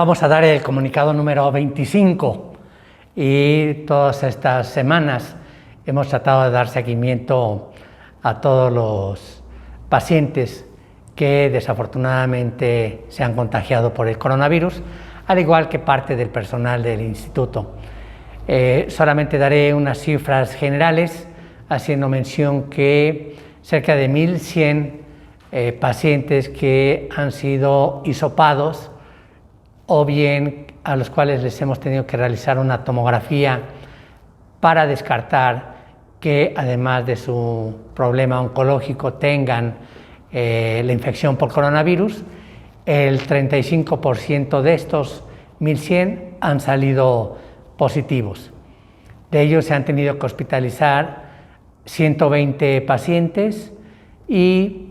Vamos a dar el comunicado número 25 y todas estas semanas hemos tratado de dar seguimiento a todos los pacientes que desafortunadamente se han contagiado por el coronavirus, al igual que parte del personal del instituto. Solamente daré unas cifras generales, haciendo mención que cerca de 1,100 pacientes que han sido hisopados o bien a los cuales les hemos tenido que realizar una tomografía para descartar que además de su problema oncológico tengan la infección por coronavirus. El 35% de estos 1,100 han salido positivos. De ellos se han tenido que hospitalizar 120 pacientes y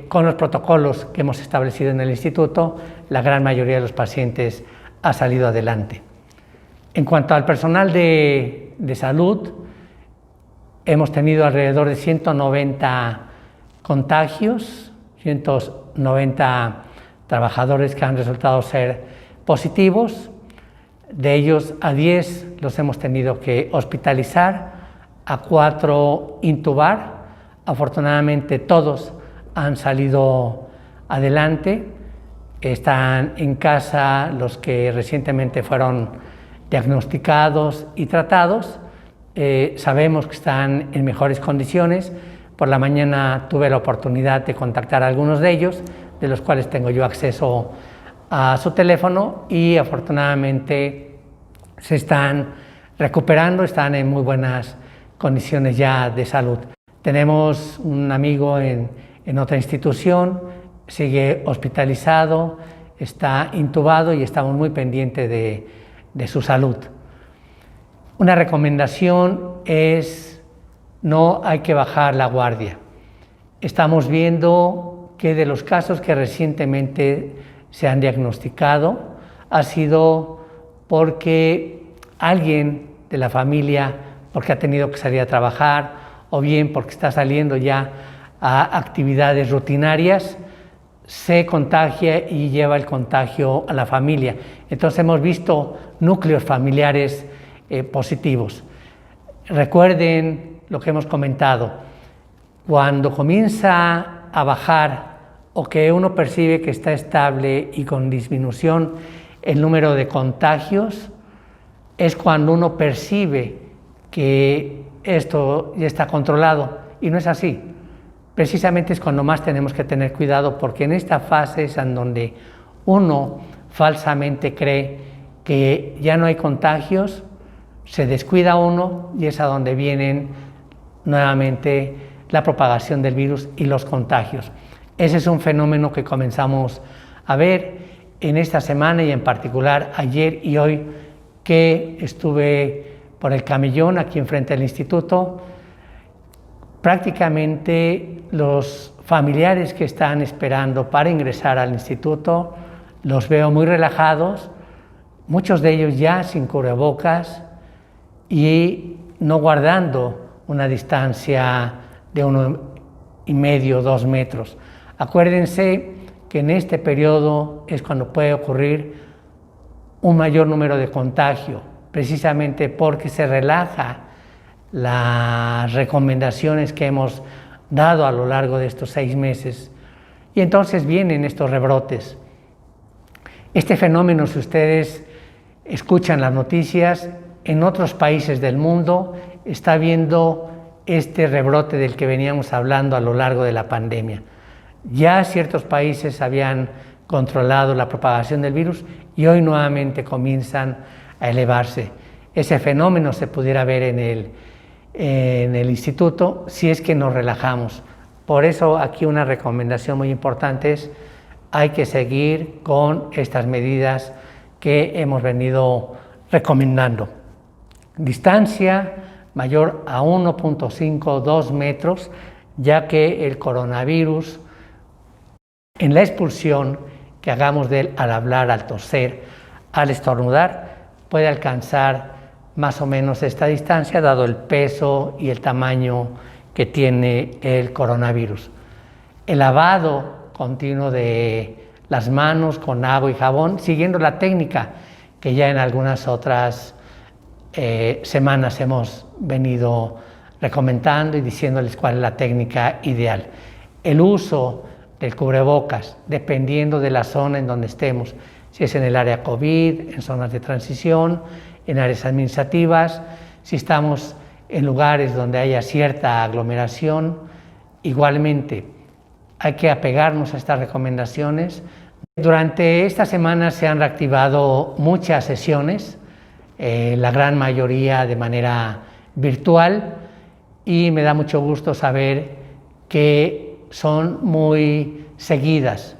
con los protocolos que hemos establecido en el instituto, la gran mayoría de los pacientes ha salido adelante. En cuanto al personal de salud, hemos tenido alrededor de 190 contagios, 190 trabajadores que han resultado ser positivos. De ellos a 10 los hemos tenido que hospitalizar, a 4 intubar. Afortunadamente todos han salido adelante, están en casa los que recientemente fueron diagnosticados y tratados. Sabemos que están en mejores condiciones. Por la mañana tuve la oportunidad de contactar a algunos de ellos, de los cuales tengo yo acceso a su teléfono, y afortunadamente se están recuperando, están en muy buenas condiciones ya de salud. Tenemos un amigo en otra institución, sigue hospitalizado, está intubado y estamos muy pendientes de su salud. Una recomendación es: no hay que bajar la guardia. Estamos viendo que de los casos que recientemente se han diagnosticado ha sido porque alguien de la familia, porque ha tenido que salir a trabajar, o bien porque está saliendo ya a actividades rutinarias, se contagia y lleva el contagio a la familia. Entonces hemos visto núcleos familiares positivos. Recuerden lo que hemos comentado: cuando comienza a bajar o que uno percibe que está estable y con disminución el número de contagios, es cuando uno percibe que esto ya está controlado, y no es así. Precisamente es cuando más tenemos que tener cuidado, porque en esta fase es en donde uno falsamente cree que ya no hay contagios, se descuida uno y es a donde vienen nuevamente la propagación del virus y los contagios. Ese es un fenómeno que comenzamos a ver en esta semana, y en particular ayer y hoy que estuve por el Camellón, aquí enfrente del instituto. Prácticamente los familiares que están esperando para ingresar al instituto los veo muy relajados, muchos de ellos ya sin cubrebocas y no guardando una distancia de 1,5 o 2 metros. Acuérdense que en este periodo es cuando puede ocurrir un mayor número de contagio, precisamente porque se relaja las recomendaciones que hemos dado a lo largo de estos 6 meses, y entonces vienen estos rebrotes. Este fenómeno, si ustedes escuchan las noticias, en otros países del mundo está habiendo este rebrote del que veníamos hablando a lo largo de la pandemia. Ya ciertos países habían controlado la propagación del virus y hoy nuevamente comienzan a elevarse. Ese fenómeno se pudiera ver en el instituto si es que nos relajamos. Por eso aquí una recomendación muy importante es: hay que seguir con estas medidas que hemos venido recomendando. Distancia mayor a 1,5 o 2 metros, ya que el coronavirus, en la expulsión que hagamos de él al hablar, al toser, al estornudar, puede alcanzar más o menos esta distancia, dado el peso y el tamaño que tiene el coronavirus. El lavado continuo de las manos con agua y jabón, siguiendo la técnica que ya en algunas otras semanas hemos venido recomendando y diciéndoles cuál es la técnica ideal. El uso del cubrebocas, dependiendo de la zona en donde estemos, si es en el área COVID, en zonas de transición, en áreas administrativas, si estamos en lugares donde haya cierta aglomeración, igualmente hay que apegarnos a estas recomendaciones. Durante esta semana se han reactivado muchas sesiones, la gran mayoría de manera virtual, y me da mucho gusto saber que son muy seguidas,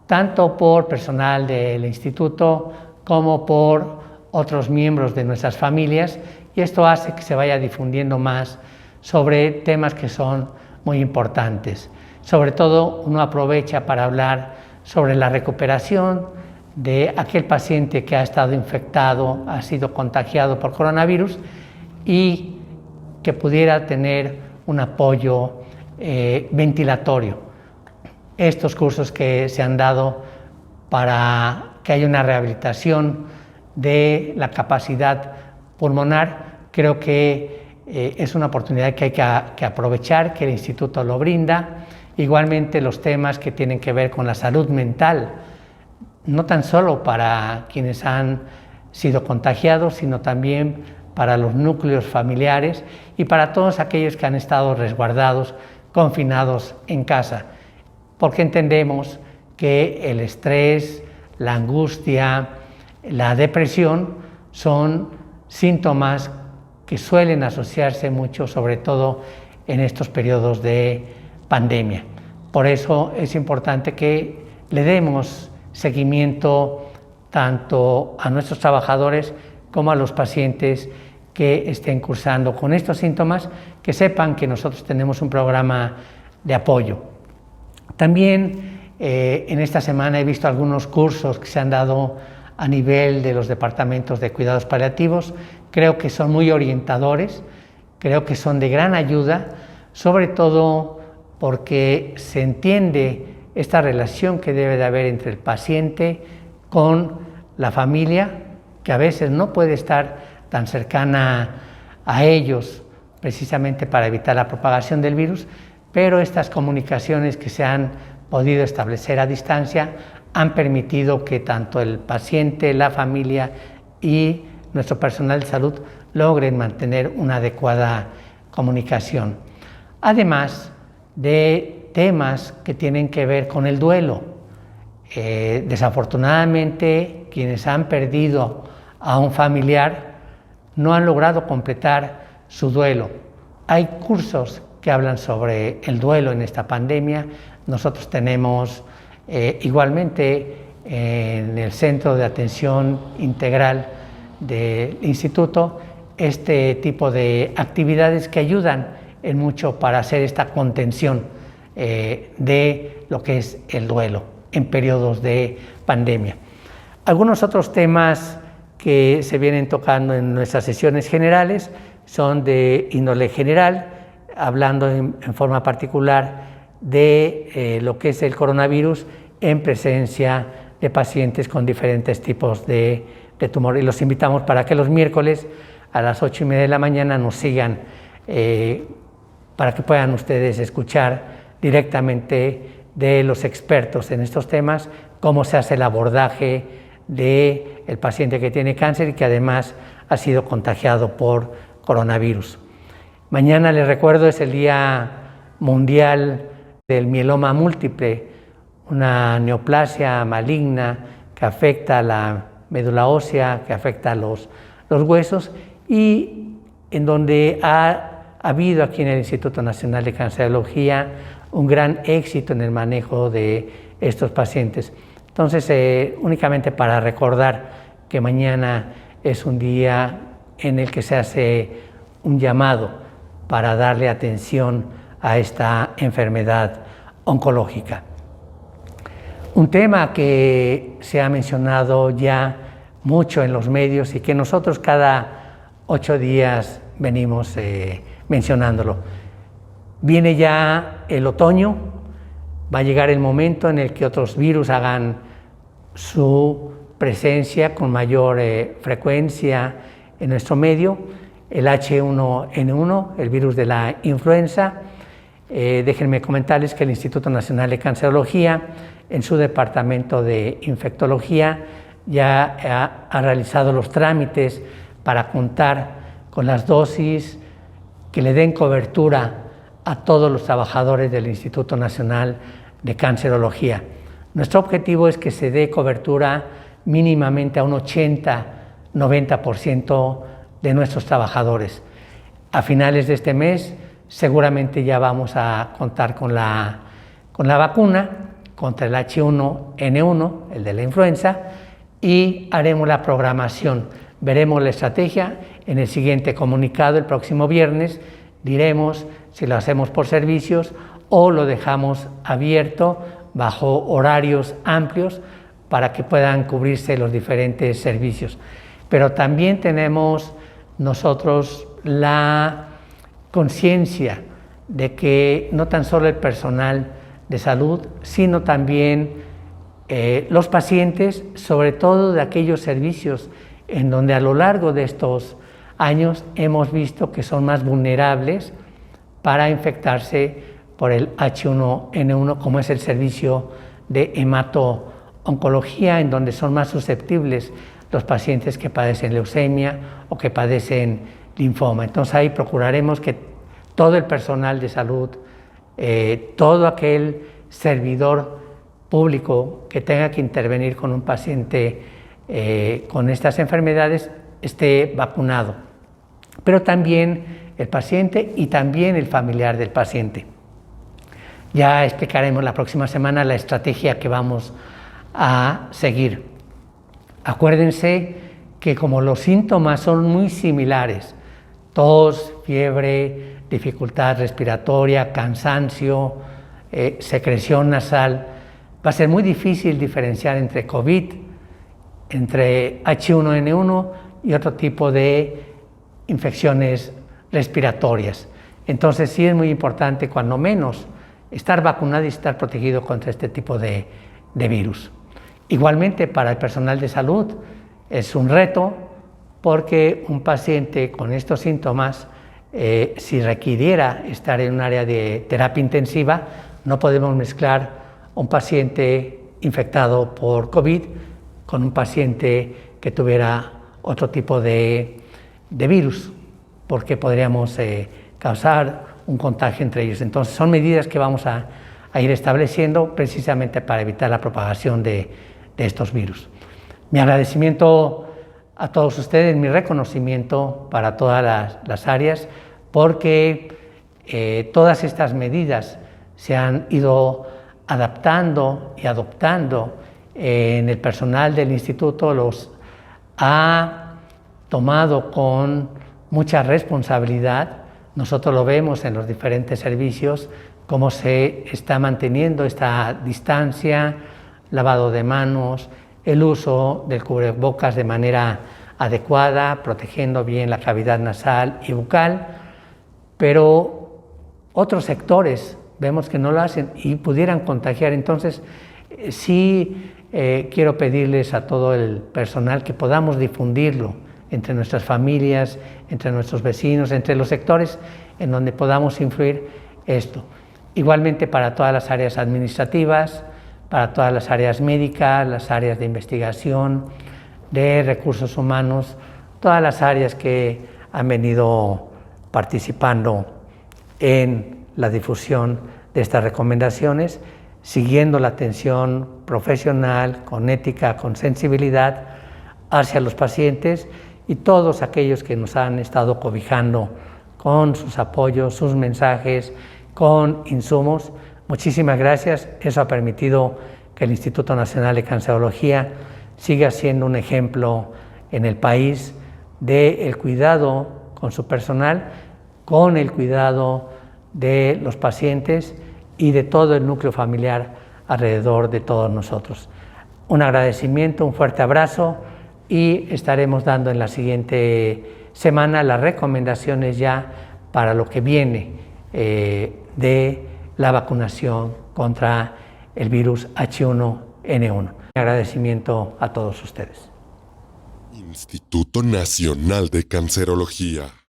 tanto por personal del instituto como por otros miembros de nuestras familias, y esto hace que se vaya difundiendo más sobre temas que son muy importantes. Sobre todo, uno aprovecha para hablar sobre la recuperación de aquel paciente que ha estado infectado, ha sido contagiado por coronavirus y que pudiera tener un apoyo ventilatorio. Estos cursos que se han dado para que haya una rehabilitación de la capacidad pulmonar, creo que es una oportunidad que hay que aprovechar, que el instituto lo brinda. Igualmente los temas que tienen que ver con la salud mental, no tan solo para quienes han sido contagiados, sino también para los núcleos familiares y para todos aquellos que han estado resguardados, confinados en casa, porque entendemos que el estrés, la angustia, la depresión son síntomas que suelen asociarse mucho, sobre todo en estos periodos de pandemia. Por eso es importante que le demos seguimiento tanto a nuestros trabajadores como a los pacientes que estén cursando con estos síntomas, que sepan que nosotros tenemos un programa de apoyo. También en esta semana he visto algunos cursos que se han dado a nivel de los departamentos de cuidados paliativos. Creo que son muy orientadores, creo que son de gran ayuda, sobre todo porque se entiende esta relación que debe de haber entre el paciente con la familia, que a veces no puede estar tan cercana a ellos precisamente para evitar la propagación del virus, pero estas comunicaciones que se han podido establecer a distancia han permitido que tanto el paciente, la familia y nuestro personal de salud logren mantener una adecuada comunicación. Además de temas que tienen que ver con el duelo. Desafortunadamente, quienes han perdido a un familiar no han logrado completar su duelo. Hay cursos que hablan sobre el duelo en esta pandemia. Nosotros tenemos igualmente en el Centro de Atención Integral del Instituto este tipo de actividades que ayudan en mucho para hacer esta contención de lo que es el duelo en periodos de pandemia. Algunos otros temas que se vienen tocando en nuestras sesiones generales son de índole general, hablando en forma particular de lo que es el coronavirus en presencia de pacientes con diferentes tipos de tumor. Y los invitamos para que los miércoles a las 8:30 de la mañana nos sigan para que puedan ustedes escuchar directamente de los expertos en estos temas cómo se hace el abordaje del paciente que tiene cáncer y que además ha sido contagiado por coronavirus. Mañana, les recuerdo, es el Día Mundial del Mieloma Múltiple, una neoplasia maligna que afecta a la médula ósea, que afecta a los huesos, y en donde ha habido aquí en el Instituto Nacional de Cancerología un gran éxito en el manejo de estos pacientes. Entonces, únicamente para recordar que mañana es un día en el que se hace un llamado para darle atención a esta enfermedad oncológica. Un tema que se ha mencionado ya mucho en los medios y que nosotros cada 8 días venimos mencionándolo. Viene ya el otoño, va a llegar el momento en el que otros virus hagan su presencia con mayor frecuencia en nuestro medio, el H1N1, el virus de la influenza. Déjenme comentarles que el Instituto Nacional de Cancerología, en su departamento de infectología, ya ha realizado los trámites para contar con las dosis que le den cobertura a todos los trabajadores del Instituto Nacional de Cancerología. Nuestro objetivo es que se dé cobertura mínimamente a un 80-90% de nuestros trabajadores. A finales de este mes seguramente ya vamos a contar con la vacuna contra el H1N1, el de la influenza, y haremos la programación. Veremos la estrategia en el siguiente comunicado el próximo viernes. Diremos si lo hacemos por servicios o lo dejamos abierto bajo horarios amplios para que puedan cubrirse los diferentes servicios. Pero también tenemos nosotros la conciencia de que no tan solo el personal de salud, sino también los pacientes, sobre todo de aquellos servicios en donde a lo largo de estos años hemos visto que son más vulnerables para infectarse por el H1N1, como es el servicio de hemato-oncología, en donde son más susceptibles los pacientes que padecen leucemia o que padecen linfoma. Entonces ahí procuraremos que todo el personal de salud, todo aquel servidor público que tenga que intervenir con un paciente con estas enfermedades esté vacunado, pero también el paciente y también el familiar del paciente. Ya explicaremos la próxima semana la estrategia que vamos a seguir. Acuérdense que como los síntomas son muy similares, tos, fiebre, dificultad respiratoria, cansancio, secreción nasal, va a ser muy difícil diferenciar entre COVID, entre H1N1 y otro tipo de infecciones respiratorias. Entonces sí es muy importante, cuando menos, estar vacunado y estar protegido contra este tipo de virus. Igualmente para el personal de salud es un reto, porque un paciente con estos síntomas, si requiriera estar en un área de terapia intensiva, no podemos mezclar un paciente infectado por COVID con un paciente que tuviera otro tipo de virus, porque podríamos causar un contagio entre ellos. Entonces son medidas que vamos a ir estableciendo precisamente para evitar la propagación de estos virus. Mi agradecimiento a todos ustedes, mi reconocimiento para todas las áreas, porque todas estas medidas se han ido adaptando y adoptando en el personal del instituto, los ha tomado con mucha responsabilidad. Nosotros lo vemos en los diferentes servicios, cómo se está manteniendo esta distancia, lavado de manos, el uso del cubrebocas de manera adecuada, protegiendo bien la cavidad nasal y bucal, pero otros sectores vemos que no lo hacen y pudieran contagiar. Entonces, sí quiero pedirles a todo el personal que podamos difundirlo entre nuestras familias, entre nuestros vecinos, entre los sectores en donde podamos influir esto. Igualmente para todas las áreas administrativas, para todas las áreas médicas, las áreas de investigación, de recursos humanos, todas las áreas que han venido participando en la difusión de estas recomendaciones, siguiendo la atención profesional, con ética, con sensibilidad hacia los pacientes y todos aquellos que nos han estado cobijando con sus apoyos, sus mensajes, con insumos. Muchísimas gracias. Eso ha permitido que el Instituto Nacional de Cancerología siga siendo un ejemplo en el país del cuidado con su personal, con el cuidado de los pacientes y de todo el núcleo familiar alrededor de todos nosotros. Un agradecimiento, un fuerte abrazo, y estaremos dando en la siguiente semana las recomendaciones ya para lo que viene de la vacunación contra el virus H1N1. N1. Mi agradecimiento a todos ustedes. Instituto Nacional de Cancerología.